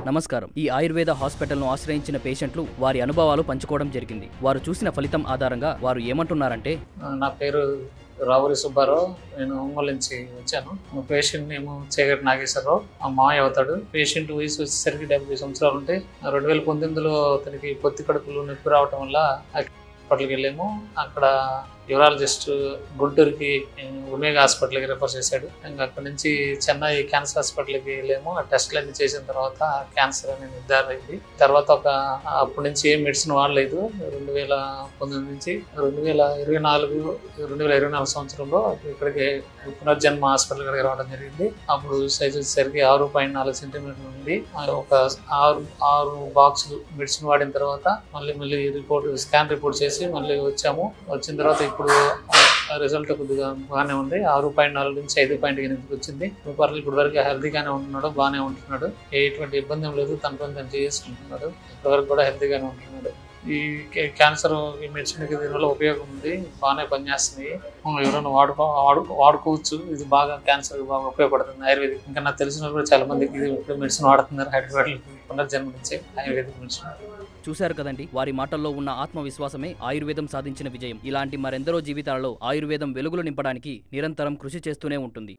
నమస్కారం. ఈ ఆయుర్వేద హాస్పిటల్ను ఆశ్రయించిన పేషెంట్లు వారి అనుభవాలు పంచుకోవడం జరిగింది. వారు చూసిన ఫలితం ఆధారంగా వారు ఏమంటున్నారంటే, నా పేరు రావురి సుబ్బారావు, నేను ఒంగోలు నుంచి వచ్చాను. పేషెంట్ నేమో చేగటి నాగేశ్వరరావు, మా మామయ్య అవుతాడు. పేషెంట్ వయసు వచ్చేసరికి 70 సంవత్సరాలు ఉంటాయి. 2019లో అతనికి పొత్తి కడుపులో నొప్పి రావటం వల్ల హాస్పిటల్కి వెళ్ళాము. అక్కడ యూరాలజిస్ట్ గుంటూరుకి ఒమేగా హాస్పిటల్కి రిఫర్ చేశాడు. ఇంకా అక్కడి నుంచి చెన్నై క్యాన్సర్ హాస్పిటల్కి వెళ్ళాము. ఆ టెస్ట్లు అన్ని చేసిన తర్వాత క్యాన్సర్ అనేది నిర్ధారణ అయింది. తర్వాత అప్పటి నుంచి ఏం మెడిసిన్ వాడలేదు. 2019 నుంచి 2024 సంవత్సరంలో ఇక్కడికి పునర్జన్మ హాస్పిటల్ ఇక్కడికి రావడం జరిగింది. అప్పుడు సైజ్ వచ్చేసరికి 6.4 సెంటీమీటర్లు ఉంది. ఒక 6 బాక్సులు మెడిసిన్ వాడిన తర్వాత మళ్ళీ స్కాన్ రిపోర్ట్ చేసి మళ్ళీ వచ్చాము. వచ్చిన తర్వాత ఇప్పుడు రిజల్ట్ కొద్దిగా బాగానే ఉంది. 6.4 నుంచి 5.8 వచ్చింది. ఇప్పుడు వరకు హెల్తీగానే ఉంటున్నాడు, బాగానే ఉంటున్నాడు. ఎటువంటి ఇబ్బంది లేదు. తన పని తను చేసుకుంటున్నాడు. ఇప్పటివరకు కూడా హెల్తీగానే ఉంటున్నాడు. ఈ క్యాన్సర్ ఈ మెడిసిన్కి దీనివల్ల ఉపయోగం ఉంది, బాగానే పనిచేస్తున్నాయి. ఎవరైనా వాడుకోవచ్చు. ఇది బాగా క్యాన్సర్ బాగా ఉపయోగపడుతుంది ఆయుర్వేదిక్. ఇంకా నాకు తెలిసిన కూడా చాలా మందికి ఇది ఇప్పుడు మెడిసిన్ వాడుతున్నారు. హైదరాబాద్లో పునర్జన్మ నుంచి ఆయుర్వేదిక్ మెడిసిన్. చూశారు కదండి, వారి మాటల్లో ఉన్న ఆత్మవిశ్వాసమే ఆయుర్వేదం సాధించిన విజయం. ఇలాంటి మరెందరో జీవితాలలో ఆయుర్వేదం వెలుగులు నింపడానికి నిరంతరం కృషి చేస్తూనే ఉంటుంది.